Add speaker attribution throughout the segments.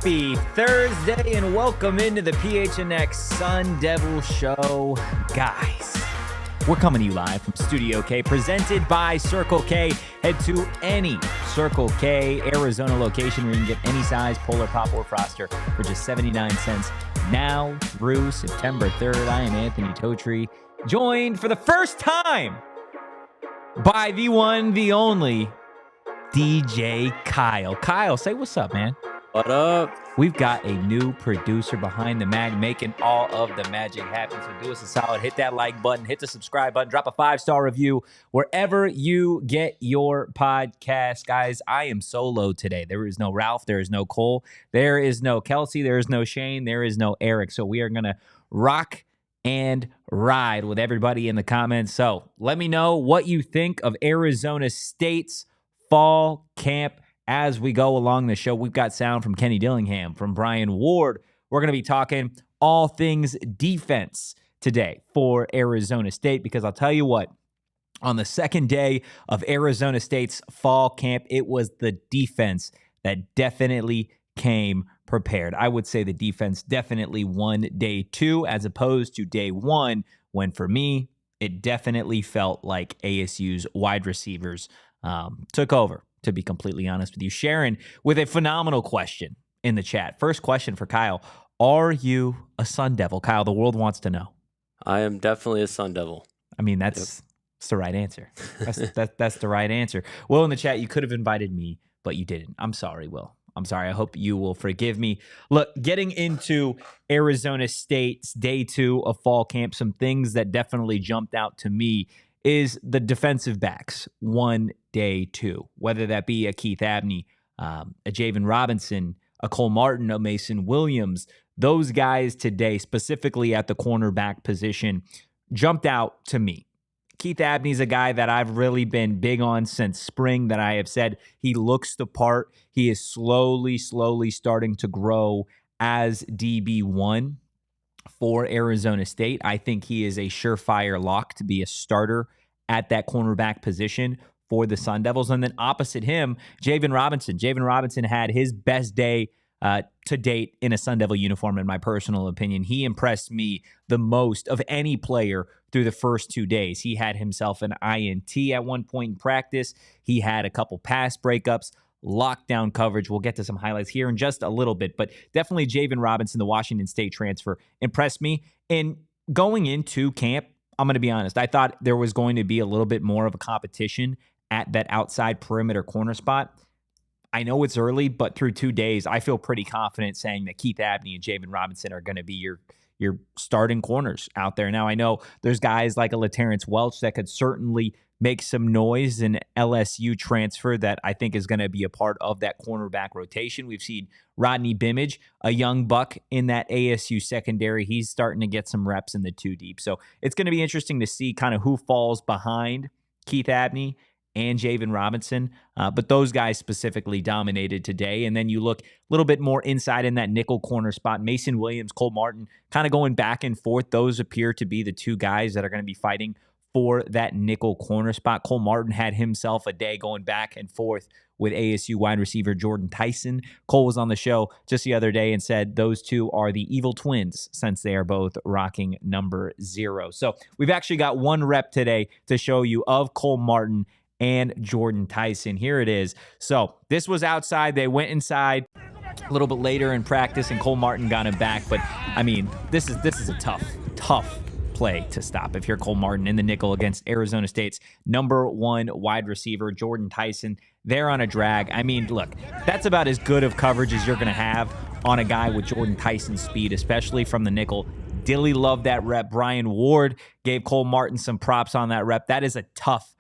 Speaker 1: Happy Thursday and welcome into the PHNX Sun Devils show. Guys, we're coming to you live from Studio K, presented by Circle K. Head to any Circle K Arizona location where you can get any size Polar Pop or Froster for just 79 cents now through September 3rd. I am Anthony Totri, joined for the first time by the one, the only, DJ Kyle. Kyle, say what's up, man.
Speaker 2: What up?
Speaker 1: We've got a new producer behind the mag making all of the magic happen. So do us a solid. Hit that like button. Hit the subscribe button. Drop a 5-star review wherever you get your podcast. Guys, I am solo today. There is no Ralph. There is no Cole. There is no Kelsey. There is no Shane. There is no Eric. So we are going to rock and ride with everybody in the comments. So let me know what you think of Arizona State's fall camp. As we go along the show, we've got sound from Kenny Dillingham, from Brian Ward. We're going to be talking all things defense today for Arizona State, because I'll tell you what, on the second day of Arizona State's fall camp, it was the defense that definitely came prepared. I would say the defense definitely won day two as opposed to day one, when for me, it definitely felt like ASU's wide receivers took over. To be completely honest with you. Sharon with a phenomenal question in the chat. First question for Kyle. Are you a Sun Devil? Kyle, the world wants to know.
Speaker 2: I am definitely a Sun Devil.
Speaker 1: I mean, that's the right answer. That's the right answer. Will, in the chat, you could have invited me, but you didn't. I'm sorry, Will. I'm sorry. I hope you will forgive me. Look, getting into Arizona State's day two of fall camp, some things that definitely jumped out to me is the defensive backs, day two, whether that be a Keith Abney, a Javan Robinson, a Cole Martin, a Mason Williams. Those guys today, specifically at the cornerback position, jumped out to me. Keith Abney's a guy that I've really been big on since spring, that I have said he looks the part. He is slowly starting to grow as DB1 for Arizona State. I think he is a surefire lock to be a starter at that cornerback position for the Sun Devils. And then opposite him, Javan Robinson. Javan Robinson had his best day to date in a Sun Devil uniform, in my personal opinion. He impressed me the most of any player through the first 2 days. He had himself an INT at one point in practice. He had a couple pass breakups, lockdown coverage. We'll get to some highlights here in just a little bit, but definitely Javan Robinson, the Washington State transfer, impressed me. And going into camp, I'm going to be honest, I thought there was going to be a little bit more of a competition at that outside perimeter corner spot. I know it's early, but through 2 days, I feel pretty confident saying that Keith Abney and Javan Robinson are going to be your starting corners out there. Now, I know there's guys like a LaTerrence Welch that could certainly make some noise, an LSU transfer that I think is going to be a part of that cornerback rotation. We've seen Rodney Bimage, a young buck in that ASU secondary. He's starting to get some reps in the 2 deep. So it's going to be interesting to see kind of who falls behind Keith Abney and Javan Robinson. But those guys specifically dominated today. And then you look a little bit more inside in that nickel corner spot. Mason Williams, Cole Martin, kind of going back and forth. Those appear to be the two guys that are going to be fighting for that nickel corner spot. Cole Martin had himself a day going back and forth with ASU wide receiver Jordan Tyson. Cole was on the show just the other day and said those two are the evil twins, since they are both rocking number 0. So we've actually got one rep today to show you of Cole Martin and Jordan Tyson. Here it is. So this was outside. They went inside a little bit later in practice, and Cole Martin got him back. But I mean, this is a tough play to stop if you're Cole Martin in the nickel against Arizona State's number 1 wide receiver, Jordan Tyson. They're on a drag. I mean, look, that's about as good of coverage as you're going to have on a guy with Jordan Tyson's speed, especially from the nickel. Dilly loved that rep. Brian Ward gave Cole Martin some props on that rep. That is a tough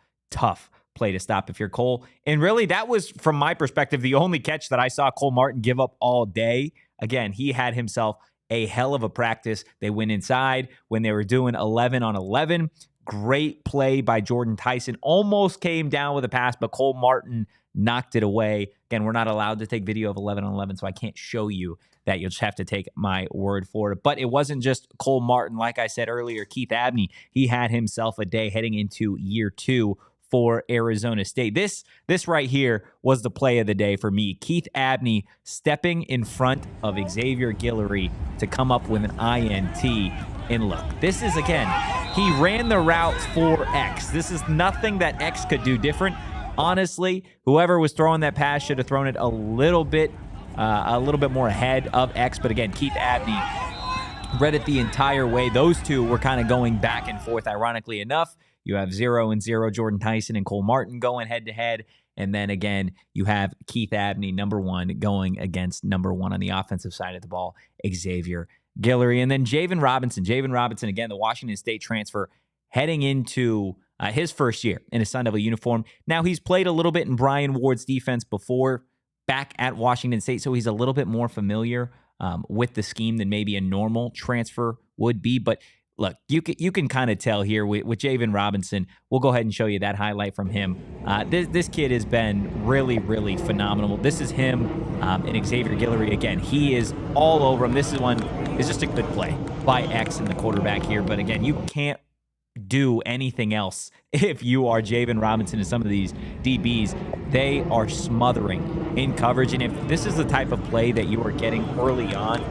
Speaker 1: play to stop if you're Cole. And really, that was, from my perspective, the only catch that I saw Cole Martin give up all day. Again, he had himself a hell of a practice. They went inside when they were doing 11 on 11. Great play by Jordan Tyson. Almost came down with a pass, but Cole Martin knocked it away. Again, we're not allowed to take video of 11 on 11, so I can't show you that. You'll just have to take my word for it. But it wasn't just Cole Martin. Like I said earlier, Keith Abney, he had himself a day heading into year 2 for Arizona State. This right here was the play of the day for me. Keith Abney stepping in front of Xavier Guillory to come up with an INT. And look, this is, again, he ran the route for X. This is nothing that X could do different. Honestly, whoever was throwing that pass should have thrown it a little bit more ahead of X. But again, Keith Abney read it the entire way. Those two were kind of going back and forth. Ironically enough, you have 0 and 0 Jordan Tyson and Cole Martin going head-to-head. And then again, you have Keith Abney, number 1, going against number 1 on the offensive side of the ball, Xavier Guillory. And then Javan Robinson, again, the Washington State transfer, heading into his first year in a Sun Devil uniform. Now, he's played a little bit in Brian Ward's defense before back at Washington State, so he's a little bit more familiar with the scheme than maybe a normal transfer would be. But look, you can kind of tell here with Javan Robinson. We'll go ahead and show you that highlight from him. This kid has been really, really phenomenal. This is him and Xavier Guillory. Again, he is all over him. This is just a good play by X and the quarterback here. But again, you can't do anything else if you are Javan Robinson and some of these DBs. They are smothering in coverage. And if this is the type of play that you are getting early on,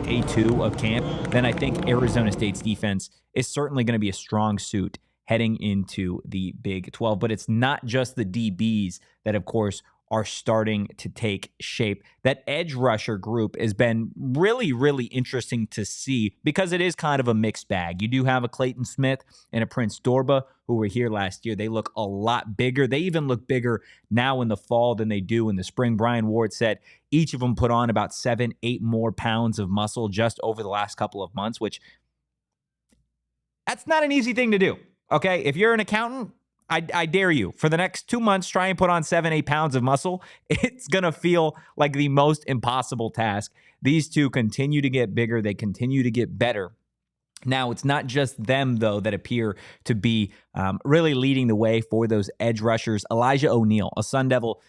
Speaker 1: day 2 of camp, then I think Arizona State's defense is certainly going to be a strong suit heading into the Big 12. But it's not just the DBs that, of course, are starting to take shape. That edge rusher group has been really, really interesting to see because it is kind of a mixed bag. You do have a Clayton Smith and a Prince Dorba who were here last year. They look a lot bigger. They even look bigger now in the fall than they do in the spring. Brian Ward said each of them put on about 7-8 more pounds of muscle just over the last couple of months, which that's not an easy thing to do. Okay, if you're an accountant, I dare you, for the next 2 months, try and put on 7-8 pounds of muscle. It's going to feel like the most impossible task. These two continue to get bigger. They continue to get better. Now, it's not just them, though, that appear to be really leading the way for those edge rushers. Elijah O'Neal, a Sun Devil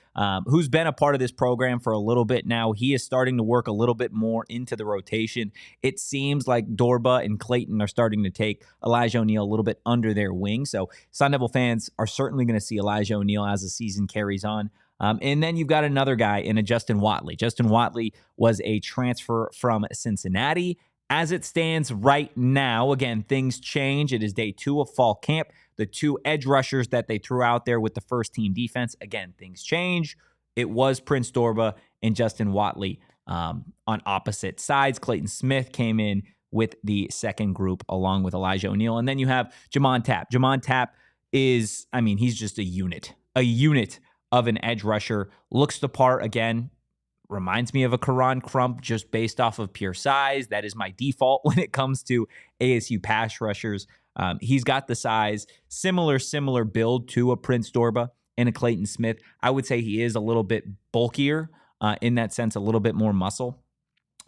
Speaker 1: who's been a part of this program for a little bit now. He is starting to work a little bit more into the rotation. It seems like Dorba and Clayton are starting to take Elijah O'Neal a little bit under their wing. So Sun Devil fans are certainly going to see Elijah O'Neal as the season carries on. And then you've got another guy in a Justin Watley. Justin Watley was a transfer from Cincinnati. As it stands right now, again, things change. It is day 2 of fall camp. The 2 edge rushers that they threw out there with the first team defense, again, things change. It was Prince Dorba and Justin Watley on opposite sides. Clayton Smith came in with the second group along with Elijah O'Neal. And then you have Jamon Tapp. Jamon Tapp is, he's just a unit of an edge rusher. Looks the part again. Reminds me of a Karan Crump just based off of pure size. That is my default when it comes to ASU pass rushers. He's got the size, similar build to a Prince Dorba and a Clayton Smith. I would say he is a little bit bulkier in that sense, a little bit more muscle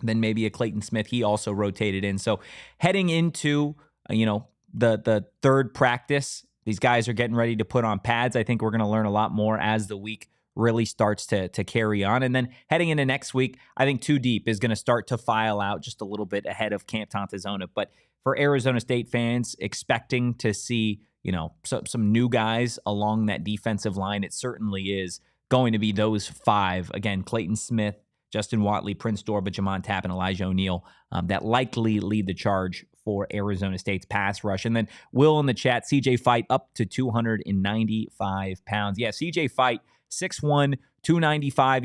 Speaker 1: than maybe a Clayton Smith. He also rotated in. So heading into, the third practice, these guys are getting ready to put on pads. I think we're going to learn a lot more as the week really starts to carry on. And then heading into next week, I think 2 Deep is going to start to file out just a little bit ahead of Camp Tontozona. But for Arizona State fans expecting to see, some new guys along that defensive line, it certainly is going to be those 5. Again, Clayton Smith, Justin Watley, Prince Dorba, Jamon Tapp, and Elijah O'Neal that likely lead the charge for Arizona State's pass rush. And then Will in the chat, CJ Fight up to 295 pounds. Yeah, CJ Fight, 6'1", 295.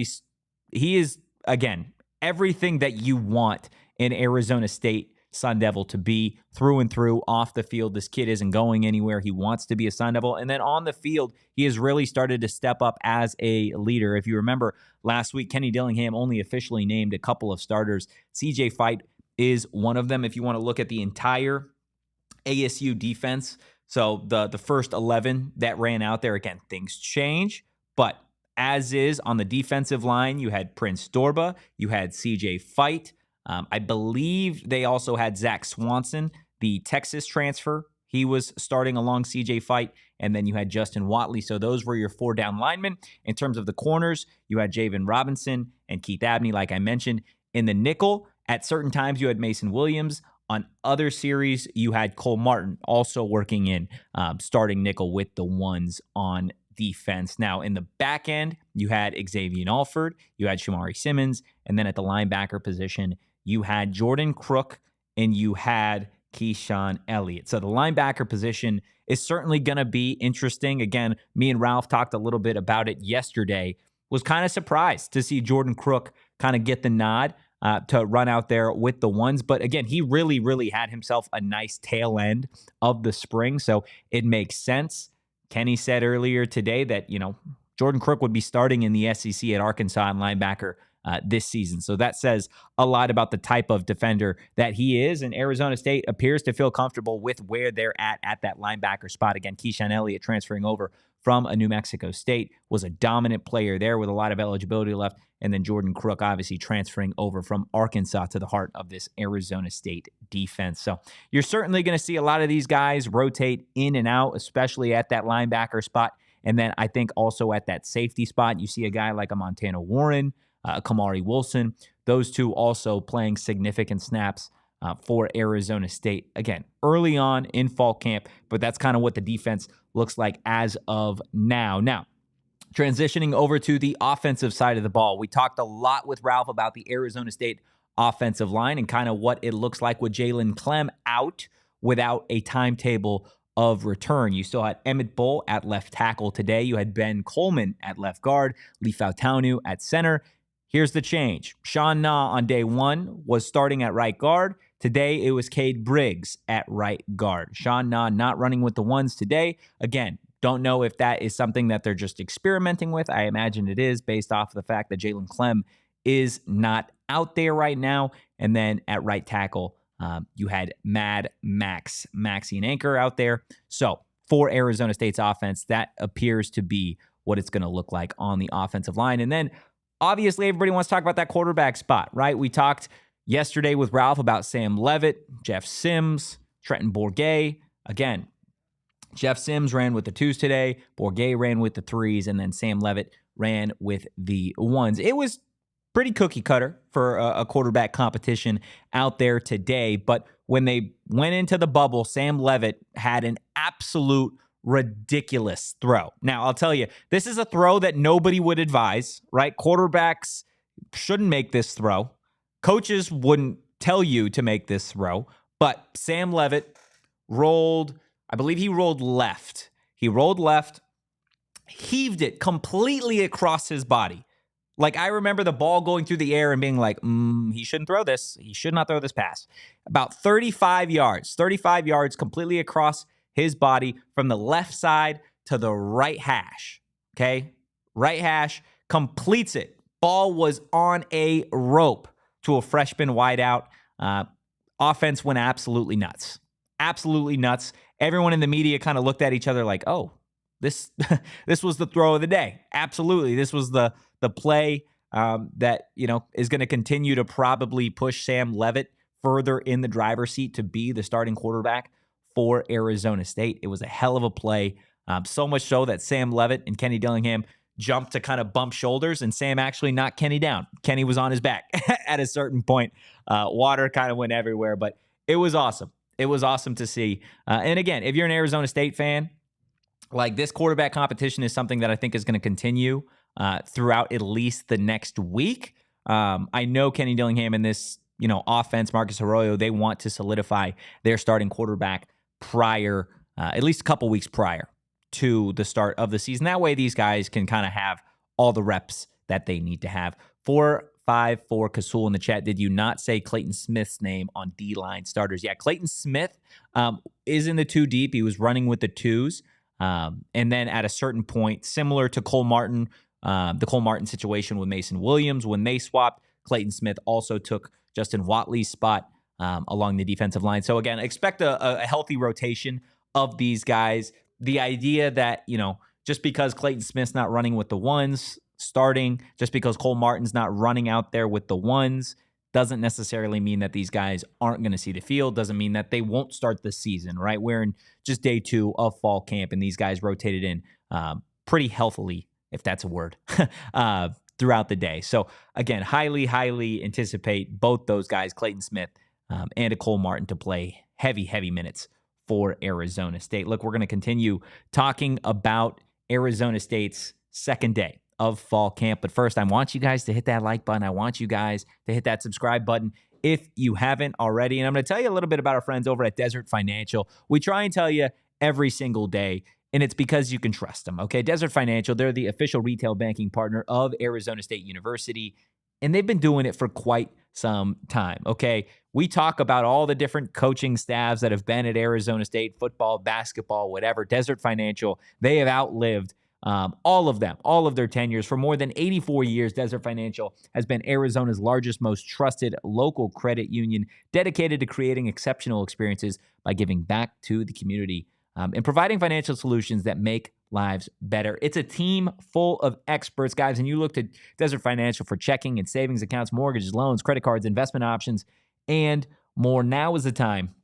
Speaker 1: He is, again, everything that you want in Arizona State Sun Devil to be through and through. Off the field, this kid isn't going anywhere. He wants to be a Sun Devil. And then on the field, he has really started to step up as a leader. If you remember last week, Kenny Dillingham only officially named a couple of starters. CJ Fight is one of them. If you want to look at the entire ASU defense, so the first 11 that ran out there, again, things change. But as is on the defensive line, you had Prince Dorba, you had CJ Fight. I believe they also had Zach Swanson, the Texas transfer. He was starting along CJ Fight. And then you had Justin Watley. So those were your 4 down linemen. In terms of the corners, you had Javan Robinson and Keith Abney, like I mentioned. In the nickel, at certain times, you had Mason Williams. On other series, you had Cole Martin also working in starting nickel with the ones on defense. Now, in the back end, you had Xavier Alford, you had Shamari Simmons, and then at the linebacker position, you had Jordan Crook and you had Keyshawn Elliott. So the linebacker position is certainly going to be interesting. Again, me and Ralph talked a little bit about it yesterday. Was kind of surprised to see Jordan Crook kind of get the nod to run out there with the ones. But again, he really had himself a nice tail end of the spring. So it makes sense. Kenny said earlier today that, Jordan Crook would be starting in the SEC at Arkansas and linebacker this season. So that says a lot about the type of defender that he is. And Arizona State appears to feel comfortable with where they're at that linebacker spot. Again, Keyshawn Elliott transferring over from a New Mexico State was a dominant player there with a lot of eligibility left. And then Jordan Crook obviously transferring over from Arkansas to the heart of this Arizona State defense. So you're certainly going to see a lot of these guys rotate in and out, especially at that linebacker spot. And then I think also at that safety spot, you see a guy like a Montana Warren, Kamari Wilson, those two also playing significant snaps for Arizona State. Again, early on in fall camp, but that's kind of what the defense looks like as of now. Now, transitioning over to the offensive side of the ball, we talked a lot with Ralph about the Arizona State offensive line and kind of what it looks like with Jalen Clem out without a timetable of return. You still had Emmett Bull at left tackle today. You had Ben Coleman at left guard, Lee Fautaunu at center. Here's the change. Sean Na on day one was starting at right guard. Today, it was Cade Briggs at right guard. Sean Na not running with the ones today. Again, don't know if that is something that they're just experimenting with. I imagine it is based off of the fact that Jalen Clem is not out there right now. And then at right tackle, you had Mad Max, Maxine Anchor out there. So for Arizona State's offense, that appears to be what it's going to look like on the offensive line. And then obviously everybody wants to talk about that quarterback spot, right? We talked yesterday with Ralph about Sam Levitt, Jeff Sims, Trenton Bourguet. Again, Jeff Sims ran with the twos today. Bourguet ran with the threes, and then Sam Levitt ran with the ones. It was pretty cookie cutter for a quarterback competition out there today. But when they went into the bubble, Sam Levitt had an absolute ridiculous throw. Now, I'll tell you, this is a throw that nobody would advise, right? Quarterbacks shouldn't make this throw. Coaches wouldn't tell you to make this throw. But Sam Levitt rolled, I believe he rolled left. He rolled left, heaved it completely across his body. Like, I remember the ball going through the air and being like, he shouldn't throw this. He should not throw this pass. About 35 yards completely across his body from the left side to the right hash. Okay? Right hash, completes it. Ball was on a rope to a freshman wideout. Offense went absolutely nuts. Absolutely nuts. Everyone in the media kind of looked at each other like, oh, this was the throw of the day. Absolutely. This was the play that, is going to continue to probably push Sam Levitt further in the driver's seat to be the starting quarterback for Arizona State. It was a hell of a play. So much so that Sam Levitt and Kenny Dillingham jumped to kind of bump shoulders, and Sam actually knocked Kenny down. Kenny was on his back at a certain point. Water kind of went everywhere, but it was awesome. It was awesome to see. And again, if you're an Arizona State fan, like, this quarterback competition is something that I think is going to continue throughout at least the next week. I know Kenny Dillingham and this, offense, Marcus Arroyo, they want to solidify their starting quarterback prior, at least a couple weeks prior to the start of the season. That way, these guys can kind of have all the reps that they need to have. 454 Kasul in the chat. Did you not say Clayton Smith's name on D-line starters? Yeah, Clayton Smith is in the two deep. He was running with the twos. And then at a certain point, similar to Cole Martin, the Cole Martin situation with Mason Williams, when they swapped, Clayton Smith also took Justin Watley's spot along the defensive line. So again, expect a healthy rotation of these guys. The idea that, just because Clayton Smith's not running with the ones starting, just because Cole Martin's not running out there with the ones, doesn't necessarily mean that these guys aren't going to see the field. Doesn't mean that they won't start the season, right? We're in just day 2 of fall camp, and these guys rotated in pretty healthily, if that's a word, throughout the day. So again, highly anticipate both those guys, Clayton Smith and a Cole Martin to play heavy minutes for Arizona State. Look, we're going to continue talking about Arizona State's second day of fall camp. But first, I want you guys to hit that like button. I want you guys to hit that subscribe button if you haven't already. And I'm going to tell you a little bit about our friends over at Desert Financial. We try and tell you every single day, and it's because you can trust them, okay? Desert Financial, they're the official retail banking partner of Arizona State University, and they've been doing it for quite some time, okay? We talk about all the different coaching staffs that have been at Arizona State, football, basketball, whatever. Desert Financial, they have outlived all of them, all of their tenures. For more than 84 years, Desert Financial has been Arizona's largest, most trusted local credit union, dedicated to creating exceptional experiences by giving back to the community and providing financial solutions that make lives better. It's a team full of experts, guys, and you look to Desert Financial for checking and savings accounts, mortgages, loans, credit cards, investment options, and more. Now is the time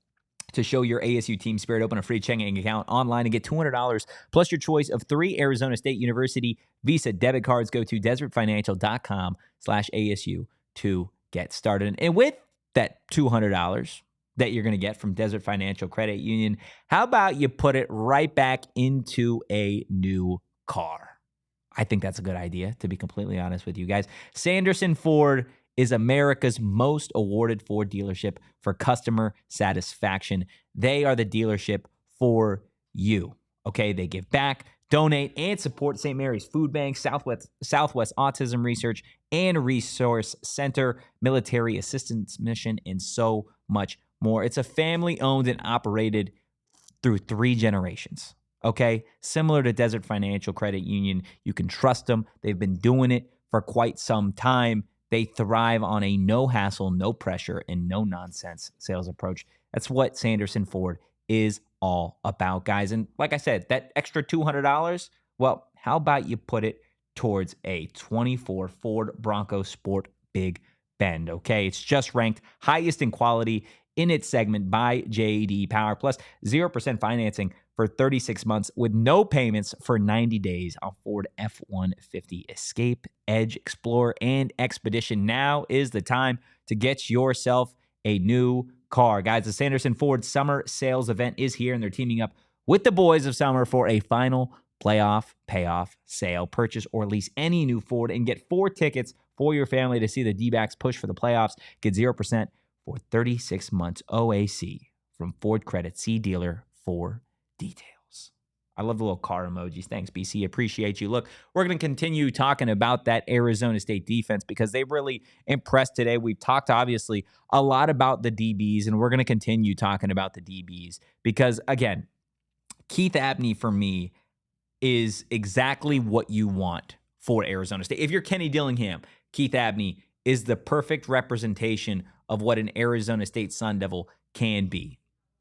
Speaker 1: to show your ASU team spirit. Open a free checking account online and get $200 plus your choice of 3 Arizona State University Visa debit cards. Go to desertfinancial.com/ASU to get started. And with that $200 that you're going to get from Desert Financial Credit Union, how about you put it right back into a new car? I think that's a good idea, to be completely honest with you guys. Sanderson Ford is America's most awarded Ford dealership for customer satisfaction. They are the dealership for you, okay? They give back, donate, and support St. Mary's Food Bank, Southwest Autism Research and Resource Center, Military Assistance Mission, and so much more. It's a family-owned and operated through 3 generations, okay? Similar to Desert Financial Credit Union, you can trust them. They've been doing it for quite some time. They thrive on a no-hassle, no pressure, and no-nonsense sales approach. That's what Sanderson Ford is all about, guys. And like I said, that extra $200, well, how about you put it towards a 24 Ford Bronco Sport Big Bend, okay? It's just ranked highest in quality in its segment by J.D. Power, plus 0% financing for 36 months with no payments for 90 days on Ford F-150 Escape, Edge, Explorer, and Expedition. Now is the time to get yourself a new car. Guys, the Sanderson Ford Summer Sales Event is here, and they're teaming up with the boys of summer for a final playoff payoff sale. Purchase or lease any new Ford and get 4 tickets for your family to see the D-backs push for the playoffs. Get 0% for 36 months OAC from Ford Credit. See dealer for details. I love the little car emojis. Thanks, BC. Appreciate you. Look, we're going to continue talking about that Arizona State defense because they really impressed today. We've talked, obviously, a lot about the DBs, and we're going to continue talking about the DBs because, again, Keith Abney, for me, is exactly what you want for Arizona State. If you're Kenny Dillingham, Keith Abney is the perfect representation of what an Arizona State Sun Devil can be,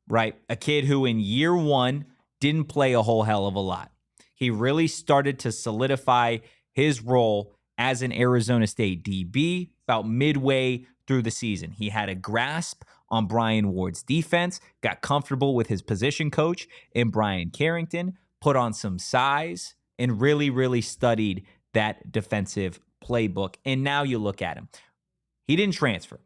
Speaker 1: right? A kid who in year 1 didn't play a whole hell of a lot. He really started to solidify his role as an Arizona State DB about midway through the season. He had a grasp on Brian Ward's defense, got comfortable with his position coach in Brian Carrington, put on some size, and really studied that defensive playbook. And now you look at him. He didn't transfer.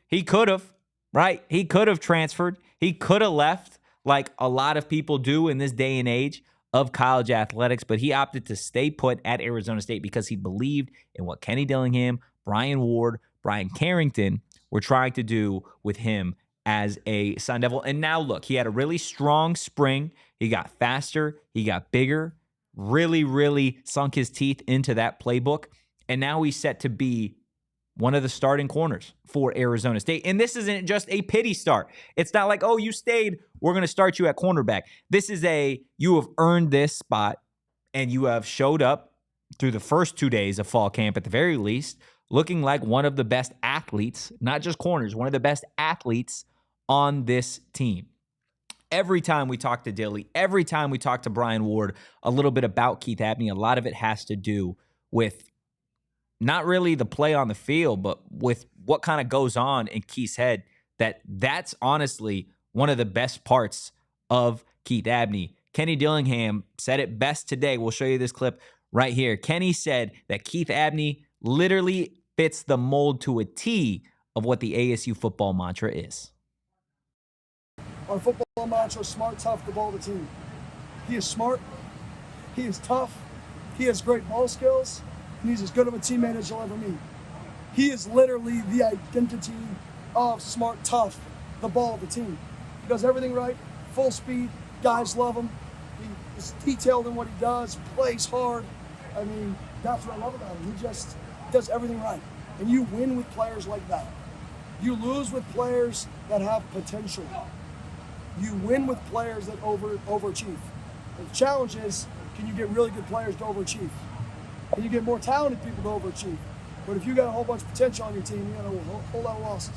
Speaker 1: He could have, right? He could have transferred. He could have left like a lot of people do in this day and age of college athletics, but he opted to stay put at Arizona State because he believed in what Kenny Dillingham, Brian Ward, Brian Carrington were trying to do with him as a Sun Devil. And now look, he had a really strong spring. He got faster. He got bigger, really sunk his teeth into that playbook. And now he's set to be one of the starting corners for Arizona State. And this isn't just a pity start. It's not like, oh, you stayed, we're going to start you at cornerback. This is you have earned this spot, and you have showed up through the first 2 days of fall camp, at the very least, looking like one of the best athletes, not just corners, one of the best athletes on this team. Every time we talk to Dilly, every time we talk to Brian Ward, a little bit about Keith Abney, a lot of it has to do with not really the play on the field, but with what kind of goes on in Keith's head. That's honestly one of the best parts of Keith Abney. Kenny Dillingham said it best today. We'll show you this clip right here. Kenny said that Keith Abney literally fits the mold to a T of what the ASU football mantra is.
Speaker 3: Our football mantra: smart, tough, the ball of the team. He is smart. He is tough. He has great ball skills, and he's as good of a teammate as you'll ever meet. He is literally the identity of smart, tough, the ball of the team. He does everything right, full speed, guys love him. He is detailed in what he does, plays hard. I mean, that's what I love about him. He just does everything right. And you win with players like that. You lose with players that have potential. You win with players that overachieve. The challenge is, can you get really good players to overachieve? Can you get more talented people to overachieve? But if you got a whole bunch of potential on your team, you got a whole lot of losses.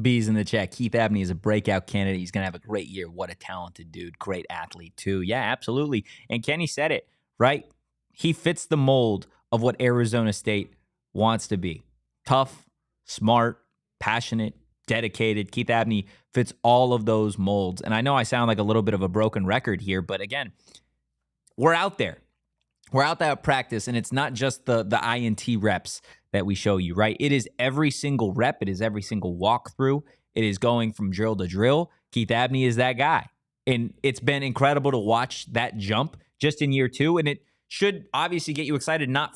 Speaker 1: B's in the chat. Keith Abney is a breakout candidate. He's going to have a great year. What a talented dude. Great athlete, too. Yeah, absolutely. And Kenny said it, right? He fits the mold of what Arizona State wants to be. Tough, smart, passionate, dedicated. Keith Abney fits all of those molds. And I know I sound like a little bit of a broken record here, but again, we're out there. We're out there at practice, and it's not just the INT reps that we show you, right? It is every single rep. It is every single walkthrough. It is going from drill to drill. Keith Abney is that guy. And it's been incredible to watch that jump just in year two. And it should obviously get you excited, not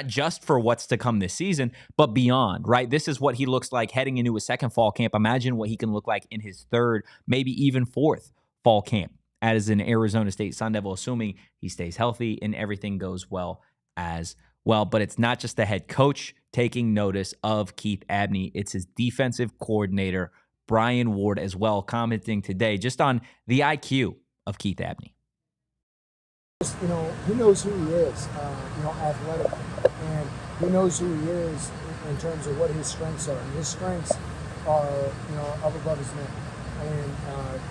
Speaker 1: just for what's to come this season, but beyond, right? This is what he looks like heading into his second fall camp. Imagine what he can look like in his third, maybe even fourth fall camp as an Arizona State Sun Devil, assuming he stays healthy and everything goes well as well. But it's not just the head coach taking notice of Keith Abney. It's his defensive coordinator, Brian Ward, as well, commenting today just on the IQ of Keith Abney.
Speaker 3: You know, he knows who he is, athletically, and he knows who he is in terms of what his strengths are. And his strengths are, up above his neck. And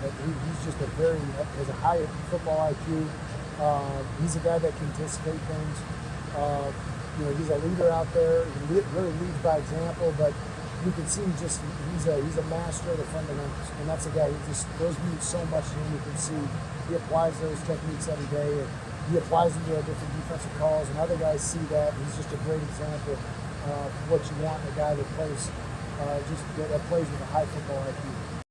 Speaker 3: he's just has a high football IQ. He's a guy that can anticipate things. He's a leader out there. He really leads by example, but you can see he's a master of the fundamentals. And that's a guy who those mean so much to him. You can see he applies those techniques every day, and he applies them to different defensive calls, and other guys see that. He's just a great example of what you want in a guy that plays with a high football IQ.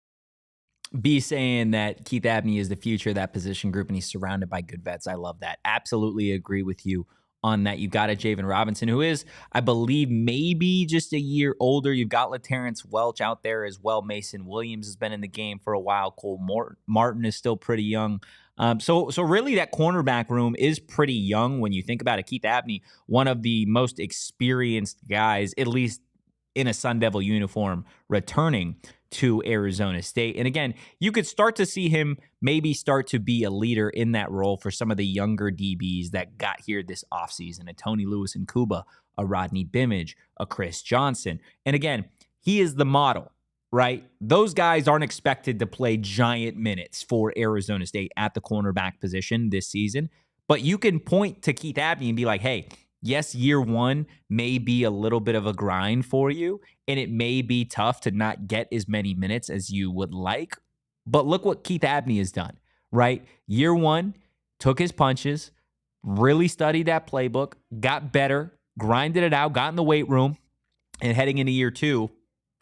Speaker 1: B saying that Keith Abney is the future of that position group, and he's surrounded by good vets. I love that. Absolutely agree with you on that. You've got a Javan Robinson, who is, I believe, maybe just a year older. You've got LaTerrence Welch out there as well. Mason Williams has been in the game for a while. Cole Martin is still pretty young. So really that cornerback room is pretty young when you think about it. Keith Abney, one of the most experienced guys, at least in a Sun Devil uniform, returning to Arizona State. And again, you could start to see him maybe start to be a leader in that role for some of the younger DBs that got here this offseason, a Tony Lewis and Cuba, a Rodney Bimage, a Chris Johnson. And again, he is the model, right? Those guys aren't expected to play giant minutes for Arizona State at the cornerback position this season, but you can point to Keith Abney and be like, hey, yes, year one may be a little bit of a grind for you, and it may be tough to not get as many minutes as you would like. But look what Keith Abney has done, right? Year one, took his punches, really studied that playbook, got better, grinded it out, got in the weight room, and heading into year two,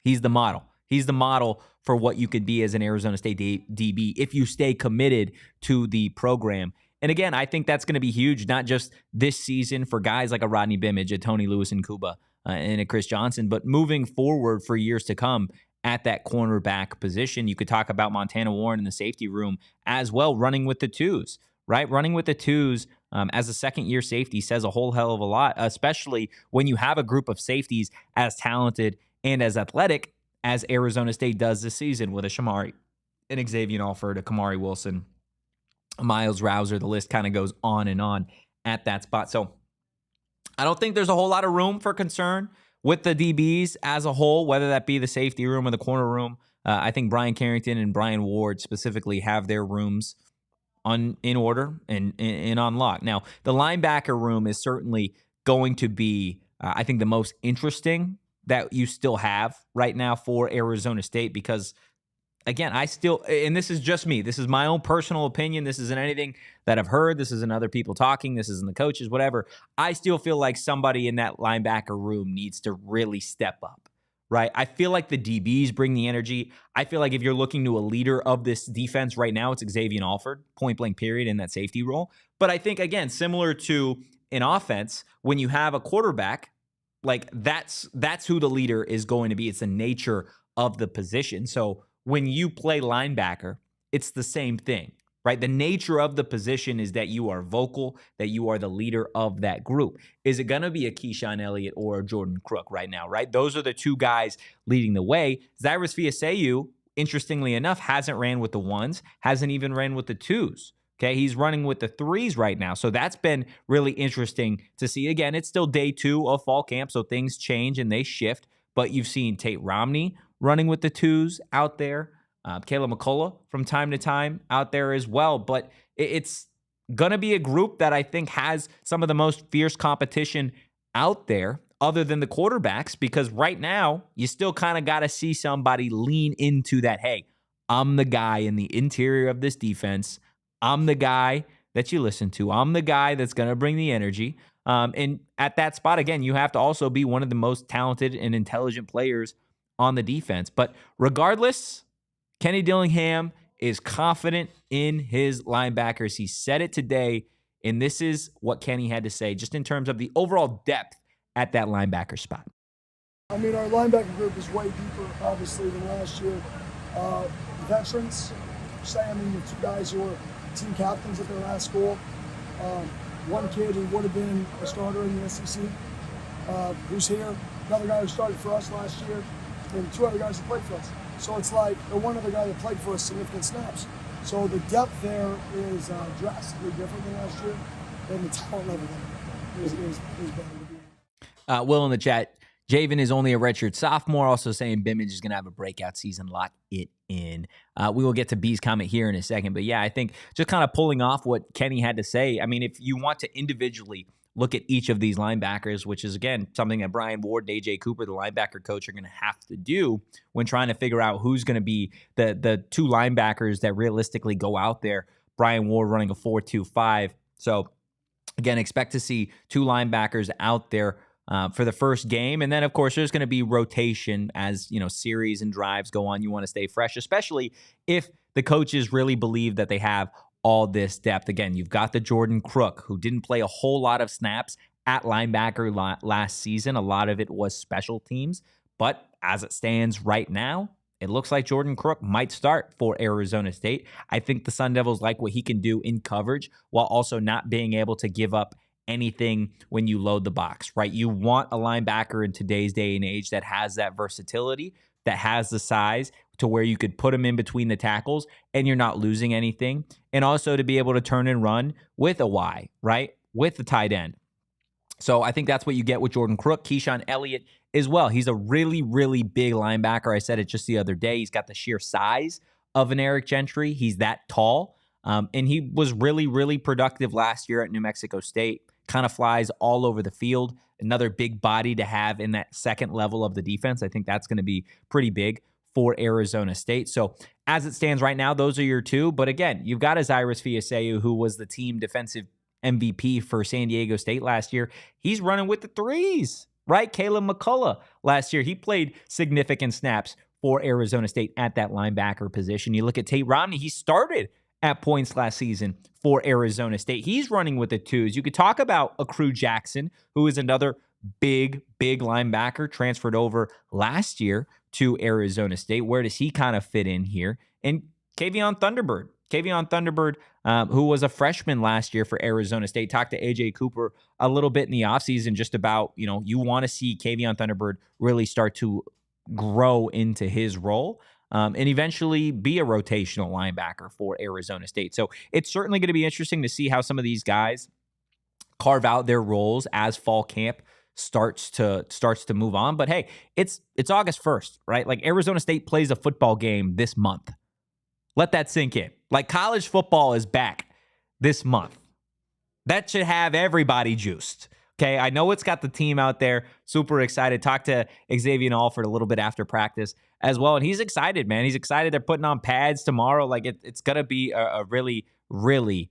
Speaker 1: he's the model. He's the model for what you could be as an Arizona State DB if you stay committed to the program. And again, I think that's going to be huge, not just this season for guys like a Rodney Bimage, a Tony Lewis and Cuba, and a Chris Johnson, but moving forward for years to come at that cornerback position. You could talk about Montana Warren in the safety room as well, running with the twos, right? Running with the twos as a second-year safety says a whole hell of a lot, especially when you have a group of safeties as talented and as athletic as Arizona State does this season with a Shamari, an Xavier Alford, a Kamari Wilson, Miles Rouser. The list kind of goes on and on at that spot. So I don't think there's a whole lot of room for concern with the DBs as a whole, whether that be the safety room or the corner room. I think Brian Carrington and Brian Ward specifically have their rooms in order and on lock. Now, the linebacker room is certainly going to be, I think, the most interesting that you still have right now for Arizona State, because again, and this is just me, this is my own personal opinion. This isn't anything that I've heard. This isn't other people talking. This isn't the coaches, whatever. I still feel like somebody in that linebacker room needs to really step up, right? I feel like the DBs bring the energy. I feel like if you're looking to a leader of this defense right now, it's Xavier Alford, point blank period, in that safety role. But I think, again, similar to in offense, when you have a quarterback, like that's who the leader is going to be. It's the nature of the position. So when you play linebacker, it's the same thing, right? The nature of the position is that you are vocal, that you are the leader of that group. Is it going to be a Keyshawn Elliott or a Jordan Crook right now, right? Those are the two guys leading the way. Cyrus Fiaseu, interestingly enough, hasn't ran with the ones, hasn't even ran with the twos. Okay, he's running with the threes right now. So that's been really interesting to see. Again, it's still day 2 of fall camp, so things change and they shift. But you've seen Tate Romney running with the twos out there. Kayla McCullough from time to time out there as well. But it's going to be a group that I think has some of the most fierce competition out there other than the quarterbacks, because right now you still kind of got to see somebody lean into that, hey, I'm the guy in the interior of this defense. I'm the guy that you listen to. I'm the guy that's going to bring the energy. And at that spot, again, you have to also be one of the most talented and intelligent players on the defense. But regardless, Kenny Dillingham is confident in his linebackers. He said it today, and this is what Kenny had to say just in terms of the overall depth at that linebacker spot.
Speaker 3: I mean, our linebacker group is way deeper, obviously, than last year. Veterans, I mean, the 2 guys who were team captains at their last school. One kid who would have been a starter in the SEC, who's here. Another guy who started for us last year, and 2 other guys who played for us. So it's like, and one other guy that played for us significant snaps. So the depth there is drastically different than last year, and the talent level there is better.
Speaker 1: Will in the chat, Javan is only a redshirt sophomore, also saying Bimage is going to have a breakout season. Lock it in. We will get to B's comment here in a second. But yeah, I think just kind of pulling off what Kenny had to say. I mean, if you want to individually look at each of these linebackers, which is, again, something that Brian Ward and AJ Cooper, the linebacker coach, are going to have to do when trying to figure out who's going to be the 2 linebackers that realistically go out there. Brian Ward running a 4-2-5. So, again, expect to see 2 linebackers out there for the first game. And then, of course, there's going to be rotation as, series and drives go on. You want to stay fresh, especially if the coaches really believe that they have all this depth. Again, you've got the Jordan Crook, who didn't play a whole lot of snaps at linebacker last season. A lot of it was special teams. But as it stands right now, it looks like Jordan Crook might start for Arizona State. I think the Sun Devils like what he can do in coverage while also not being able to give up anything when you load the box, right? You want a linebacker in today's day and age that has that versatility, that has the size to where you could put him in between the tackles and you're not losing anything. And also to be able to turn and run with a Y, right? With the tight end. So I think that's what you get with Jordan Crook. Keyshawn Elliott as well. He's a really, really big linebacker. I said it just the other day. He's got the sheer size of an Eric Gentry. He's that tall. And he was really, really productive last year at New Mexico State. Kind of flies all over the field. Another big body to have in that second level of the defense. I think that's going to be pretty big for Arizona State. So as it stands right now, those are your 2. But again, you've got Cyrus Fiaseu, who was the team defensive MVP for San Diego State last year. He's running with the 3s, right? Caleb McCullough last year, he played significant snaps for Arizona State at that linebacker position. You look at Tate Romney, he started at points last season for Arizona State. He's running with the 2s. You could talk about a Crew Jackson, who is another big linebacker, transferred over last year to Arizona State. Where does he kind of fit in here? And Kavion Thunderbird, who was a freshman last year for Arizona State. Talked to AJ Cooper a little bit in the offseason just about, you want to see Kavion Thunderbird really start to grow into his role. And eventually be a rotational linebacker for Arizona State. So it's certainly going to be interesting to see how some of these guys carve out their roles as fall camp starts to move on. But hey, it's August 1st, right? Like Arizona State plays a football game this month. Let that sink in. Like college football is back this month. That should have everybody juiced. Okay, I know it's got the team out there super excited. Talked to Xavier Alford a little bit after practice as well, and he's excited, man. He's excited. They're putting on pads tomorrow. Like it's gonna be a really, really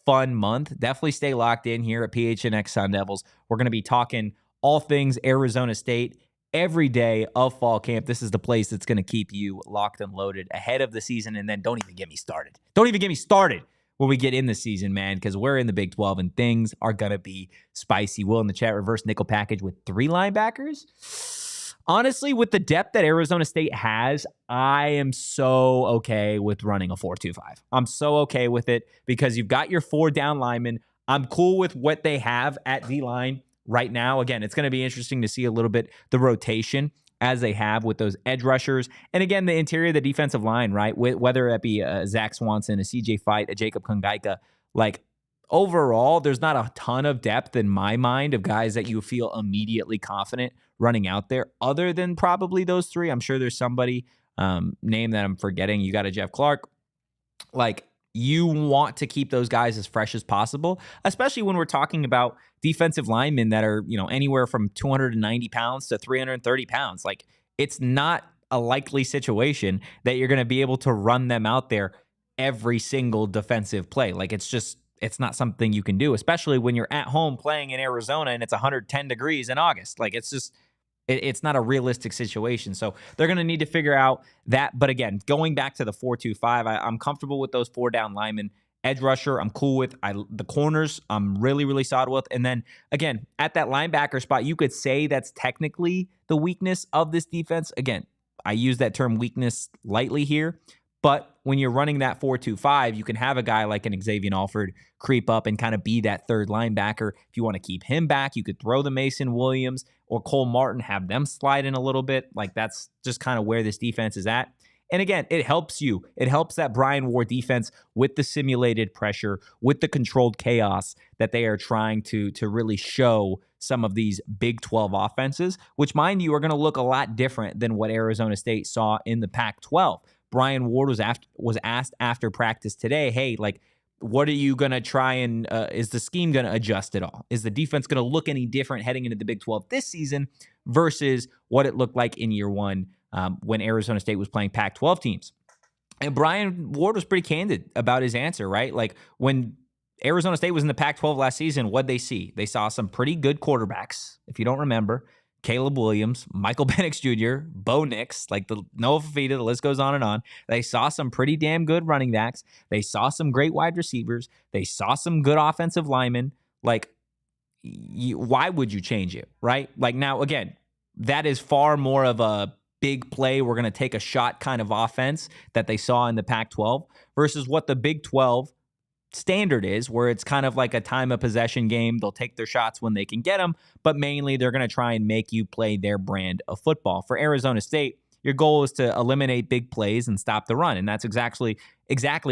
Speaker 1: fun month. Definitely stay locked in here at PHNX Sun Devils. We're gonna be talking all things Arizona State every day of fall camp. This is the place that's going to keep you locked and loaded ahead of the season. And then don't even get me started. Don't even get me started when we get in the season, man, because we're in the Big 12 and things are going to be spicy. Will in the chat, reverse nickel package with 3 linebackers. Honestly, with the depth that Arizona State has, I am so okay with running a 4-2-5. I'm so okay with it because you've got your 4 down linemen. I'm cool with what they have at D-line right now. Again, it's going to be interesting to see a little bit the rotation as they have with those edge rushers. And again, the interior of the defensive line, right? Whether that be a Zach Swanson, a CJ Fight, a Jacob Kungaika, like overall, there's not a ton of depth in my mind of guys that you feel immediately confident running out there other than probably those 3. I'm sure there's somebody name that I'm forgetting. You got a Jeff Clark. Like, you want to keep those guys as fresh as possible, especially when we're talking about defensive linemen that are, anywhere from 290 pounds to 330 pounds. Like, it's not a likely situation that you're going to be able to run them out there every single defensive play. Like, it's not something you can do, especially when you're at home playing in Arizona and it's 110 degrees in August. Like, it's not a realistic situation. So they're going to need to figure out that. But again, going back to the 4-2-5, I'm comfortable with those 4 down linemen. Edge rusher, I'm cool with. The corners, I'm really, really solid with. And then, again, at that linebacker spot, you could say that's technically the weakness of this defense. Again, I use that term weakness lightly here. But when you're running that 4-2-5, you can have a guy like an Xavier Alford creep up and kind of be that third linebacker. If you want to keep him back, you could throw the Mason Williams or Cole Martin, have them slide in a little bit. Like, that's just kind of where this defense is at. And again, it helps you. It helps that Brian Ward defense with the simulated pressure, with the controlled chaos that they are trying to really show some of these Big 12 offenses, which, mind you, are going to look a lot different than what Arizona State saw in the Pac-12. Brian Ward was asked after practice today, hey, like, what are you going to try and is the scheme going to adjust at all? Is the defense going to look any different heading into the Big 12 this season versus what it looked like in year 1 when Arizona State was playing Pac-12 teams? And Brian Ward was pretty candid about his answer, right? Like, when Arizona State was in the Pac-12 last season, what'd they see? They saw some pretty good quarterbacks, if you don't remember. Caleb Williams, Michael Penix Jr., Bo Nix, like the Noah Fafita, the list goes on and on. They saw some pretty damn good running backs. They saw some great wide receivers. They saw some good offensive linemen. Like, why would you change it, right? Like, now, again, that is far more of a big play, we're going to take a shot kind of offense that they saw in the Pac-12 versus what the Big 12 standard is, where it's kind of like a time of possession game. They'll take their shots when they can get them, but mainly they're going to try and make you play their brand of football. For Arizona State, your goal is to eliminate big plays and stop the run, and that's exactly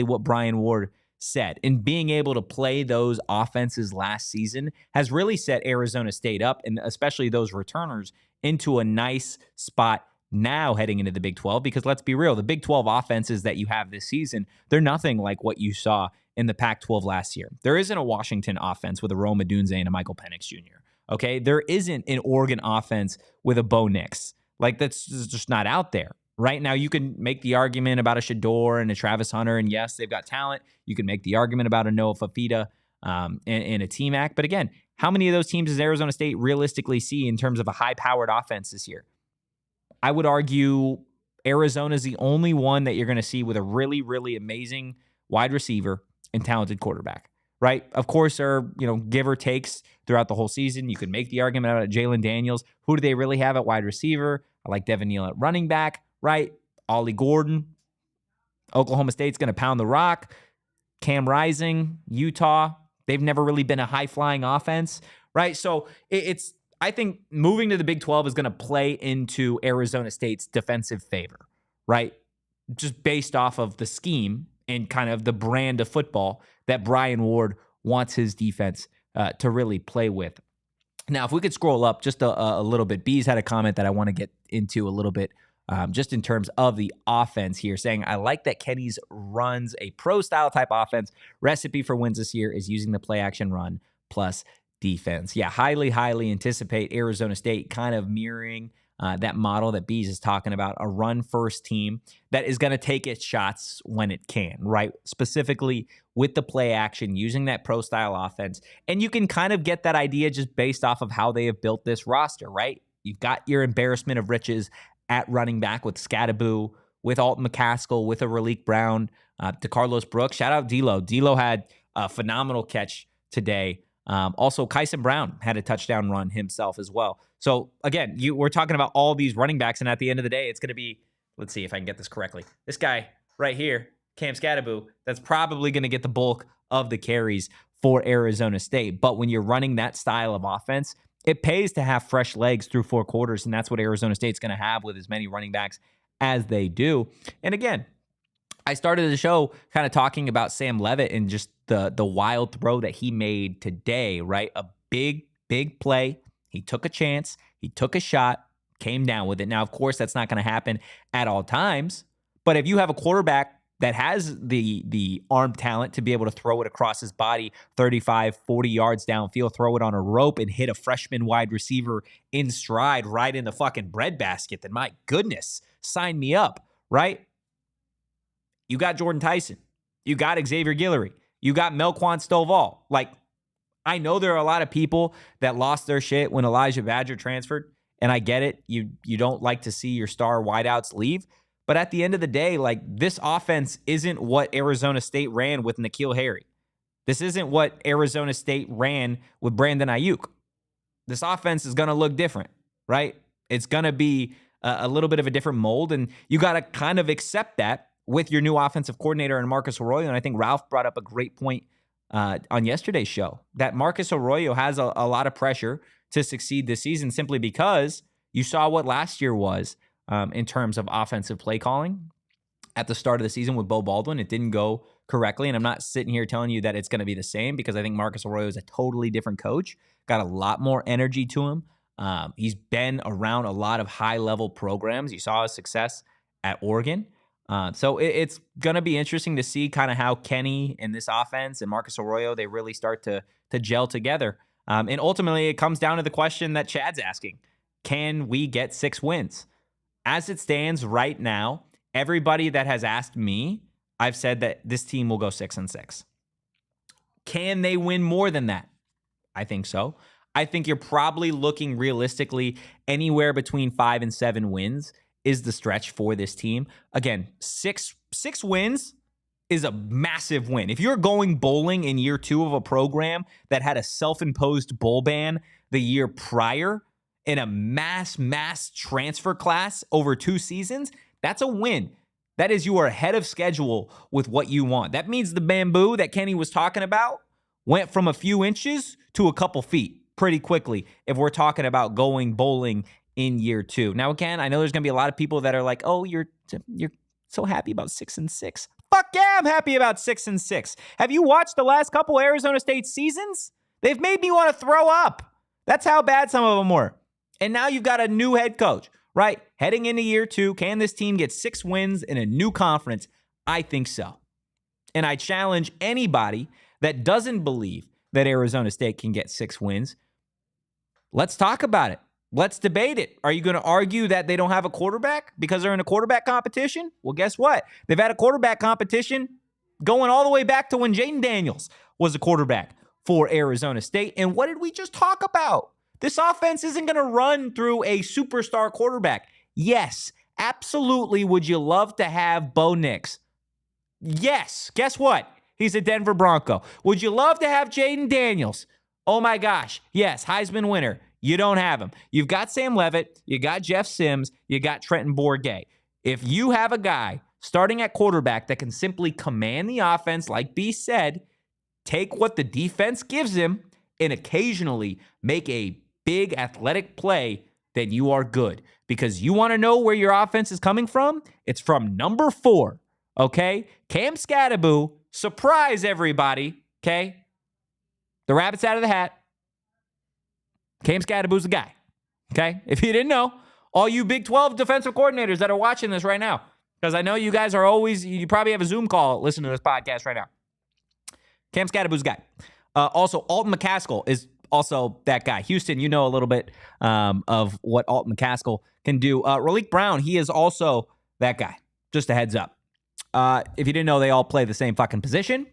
Speaker 1: what Brian Ward said. And being able to play those offenses last season has really set Arizona State up, and especially those returners, into a nice spot now heading into the Big 12, because let's be real, the Big 12 offenses that you have this season, they're nothing like what you saw in the Pac-12 last year. There isn't a Washington offense with a Rome Odunze and a Michael Penix Jr., okay? There isn't an Oregon offense with a Bo Nix. Like, that's just not out there. Right now, you can make the argument about a Shador and a Travis Hunter, and yes, they've got talent. You can make the argument about a Noah Fafita and a T-Mac. But again, how many of those teams does Arizona State realistically see in terms of a high-powered offense this year? I would argue Arizona is the only one that you're going to see with a really, really amazing wide receiver and talented quarterback, right? Of course, there are, give or takes throughout the whole season. You could make the argument about Jalen Daniels. Who do they really have at wide receiver? I like Devin Neal at running back, right? Ollie Gordon. Oklahoma State's going to pound the rock. Cam Rising, Utah. They've never really been a high-flying offense, right? So I think moving to the Big 12 is going to play into Arizona State's defensive favor, right? Just based off of the scheme and kind of the brand of football that Brian Ward wants his defense to really play with. Now, if we could scroll up just a little bit, Bees had a comment that I want to get into a little bit just in terms of the offense here, saying, I like that Kenny's runs a pro-style type offense. Recipe for wins this year is using the play-action run plus defense. Yeah, highly anticipate Arizona State kind of mirroring that model that Bees is talking about, a run-first team that is going to take its shots when it can, right? Specifically with the play action, using that pro-style offense. And you can kind of get that idea just based off of how they have built this roster, right? You've got your embarrassment of riches at running back with Scadaboo, with Alton McCaskill, with a Raleek Brown, to Carlos Brooks. Shout out D'Lo. D'Lo had a phenomenal catch today. Also, Kyson Brown had a touchdown run himself as well. So, again, we're talking about all these running backs, and at the end of the day, it's going to be, let's see if I can get this correctly. This guy right here, Cam Scadaboo, that's probably going to get the bulk of the carries for Arizona State. But when you're running that style of offense, it pays to have fresh legs through 4 quarters, and that's what Arizona State's going to have with as many running backs as they do. And again, I started the show kind of talking about Sam Leavitt and just the wild throw that he made today, right? A big play. He took a chance. He took a shot, came down with it. Now, of course, that's not going to happen at all times. But if you have a quarterback that has the arm talent to be able to throw it across his body 35, 40 yards downfield, throw it on a rope and hit a freshman wide receiver in stride right in the fucking breadbasket, then my goodness, sign me up, right? You got Jordan Tyson. You got Xavier Guillory. You got Melquan Stovall. Like, I know there are a lot of people that lost their shit when Elijah Badger transferred, and I get it. You don't like to see your star wideouts leave. But at the end of the day, like, this offense isn't what Arizona State ran with N'Keal Harry. This isn't what Arizona State ran with Brandon Ayuk. This offense is going to look different, right? It's going to be a little bit of a different mold, and you got to kind of accept that with your new offensive coordinator and Marcus Arroyo. And I think Ralph brought up a great point on yesterday's show, that Marcus Arroyo has a lot of pressure to succeed this season simply because you saw what last year was in terms of offensive play calling at the start of the season with Bo Baldwin. It didn't go correctly, and I'm not sitting here telling you that it's going to be the same because I think Marcus Arroyo is a totally different coach, got a lot more energy to him. He's been around a lot of high-level programs. You saw his success at Oregon. So it's going to be interesting to see kind of how Kenny and this offense and Marcus Arroyo, they really start to gel together. And ultimately, it comes down to the question that Chad's asking. Can we get 6 wins? As it stands right now, everybody that has asked me, I've said that this team will go 6-6. Can they win more than that? I think so. I think you're probably looking realistically anywhere between 5 and 7 wins is the stretch for this team. Again, six wins is a massive win. If you're going bowling in year 2 of a program that had a self-imposed bowl ban the year prior in a mass transfer class over 2 seasons, that's a win. That is, you are ahead of schedule with what you want. That means the bamboo that Kenny was talking about went from a few inches to a couple feet pretty quickly if we're talking about going bowling in year 2. Now, again, I know there's going to be a lot of people that are like, oh, you're so happy about 6-6. Fuck yeah, I'm happy about 6-6. Have you watched the last couple Arizona State seasons? They've made me want to throw up. That's how bad some of them were. And now you've got a new head coach, right? Heading into year 2, can this team get 6 wins in a new conference? I think so. And I challenge anybody that doesn't believe that Arizona State can get 6 wins. Let's talk about it. Let's debate it. Are you going to argue that they don't have a quarterback because they're in a quarterback competition? Well, guess what? They've had a quarterback competition going all the way back to when Jaden Daniels was a quarterback for Arizona State. And what did we just talk about? This offense isn't going to run through a superstar quarterback. Yes, absolutely. Would you love to have Bo Nix? Yes. Guess what? He's a Denver Bronco. Would you love to have Jaden Daniels? Oh my gosh. Yes, Heisman winner. You don't have him. You've got Sam Leavitt. You got Jeff Sims. You got Trenton Bourguet. If you have a guy starting at quarterback that can simply command the offense, like B said, take what the defense gives him, and occasionally make a big athletic play, then you are good. Because you want to know where your offense is coming from? It's from number 4, okay? Cam Scadaboo, surprise everybody, okay? The rabbit's out of the hat. Cam Scadaboo's the guy, okay? If you didn't know, all you Big 12 defensive coordinators that are watching this right now, because I know you guys are always, you probably have a Zoom call listening to this podcast right now. Cam Scadaboo's the guy. Also, Alton McCaskill is also that guy. Houston, you know a little bit of what Alton McCaskill can do. Raleek Brown, he is also that guy. Just a heads up. If you didn't know, they all play the same fucking position.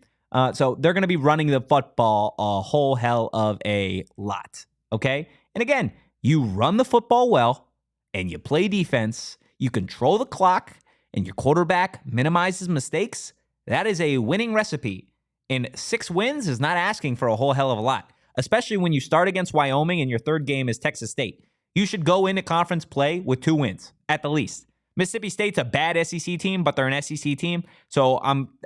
Speaker 1: So they're going to be running the football a whole hell of a lot. Okay? And again, you run the football well, and you play defense, you control the clock, and your quarterback minimizes mistakes, that is a winning recipe. And 6 wins is not asking for a whole hell of a lot, especially when you start against Wyoming and your third game is Texas State. You should go into conference play with 2 wins, at the least. Mississippi State's a bad SEC team, but they're an SEC team, so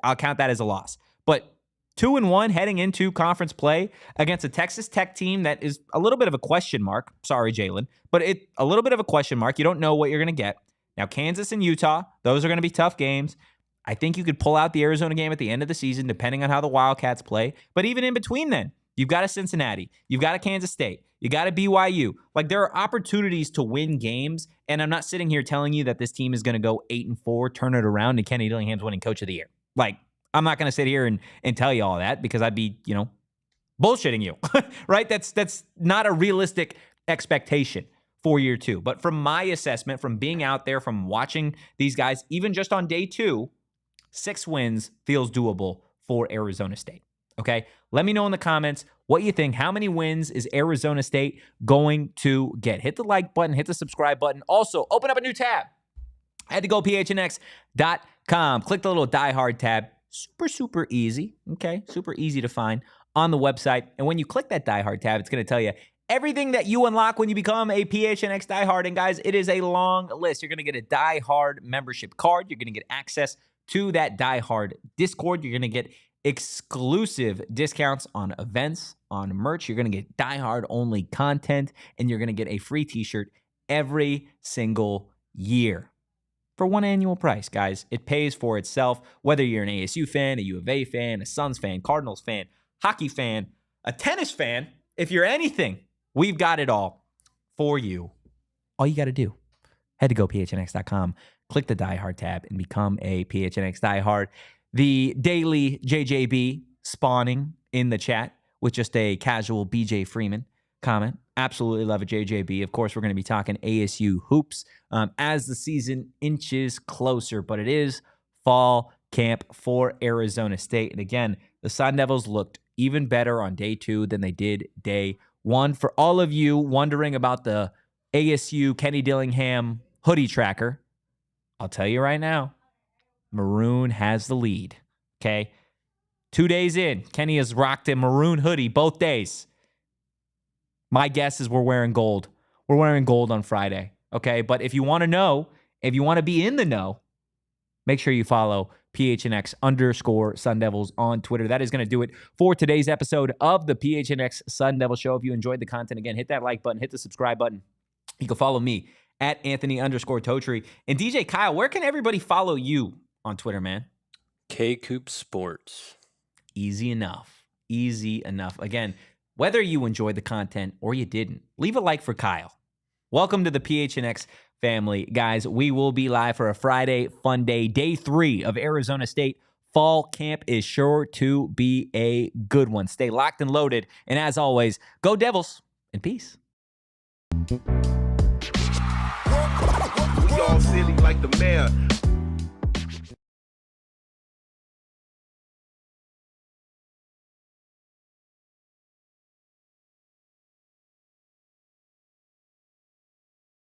Speaker 1: I'll count that as a loss. But 2-1 heading into conference play against a Texas Tech team that is a little bit of a question mark. Sorry, Jalen, but a little bit of a question mark. You don't know what you're going to get. Now, Kansas and Utah, those are going to be tough games. I think you could pull out the Arizona game at the end of the season, depending on how the Wildcats play. But even in between then, you've got a Cincinnati, you've got a Kansas State, you got a BYU. Like, there are opportunities to win games, and I'm not sitting here telling you that this team is going to go 8-4, turn it around, and Kenny Dillingham's winning Coach of the Year. Like, I'm not going to sit here and tell you all that because I'd be, bullshitting you, right? That's not a realistic expectation for year 2. But from my assessment, from being out there, from watching these guys, even just on day 2, 6 wins feels doable for Arizona State. Okay? Let me know in the comments what you think. How many wins is Arizona State going to get? Hit the like button, hit the subscribe button. Also, open up a new tab. I had to go PHNX.com. Click the little Die Hard tab. Super easy. Okay? Super easy to find on the website. And when you click that Die Hard tab, it's going to tell you everything that you unlock when you become a PHNX Die Hard. And guys, it is a long list. You're going to get a Die Hard membership card. You're going to get access to that Die Hard Discord. You're going to get exclusive discounts on events, on merch. You're going to get Die Hard only content, and you're going to get a free t-shirt every single year for one annual price, guys. It pays for itself, whether you're an ASU fan, a U of A fan, a Suns fan, Cardinals fan, hockey fan, a tennis fan. If you're anything, we've got it all for you. All you got to do, head to gophnx.com, click the Die Hard tab, and become a PHNX Die Hard. The daily JJB spawning in the chat with just a casual BJ Freeman comment. Absolutely love it, JJB. Of course, we're going to be talking ASU hoops as the season inches closer, but it is fall camp for Arizona State. And again, the Sun Devils looked even better on day 2 than they did day 1. For all of you wondering about the ASU Kenny Dillingham hoodie tracker, I'll tell you right now, maroon has the lead, okay? 2 days in, Kenny has rocked a maroon hoodie both days. My guess is we're wearing gold. We're wearing gold on Friday, okay? But if you want to know, if you want to be in the know, make sure you follow PHNX _Sun Devils on Twitter. That is going to do it for today's episode of the PHNX Sun Devil Show. If you enjoyed the content, again, hit that like button, hit the subscribe button. You can follow me at Anthony _Totri. And DJ Kyle, where can everybody follow you on Twitter, man?
Speaker 2: K-Coop Sports.
Speaker 1: Easy enough. Easy enough. Again, whether you enjoyed the content or you didn't, leave a like for Kyle. Welcome to the PHNX family. Guys, we will be live for a Friday fun day. Day 3 of Arizona State fall camp is sure to be a good one. Stay locked and loaded. And as always, go Devils and peace.
Speaker 4: We all silly like the mayor.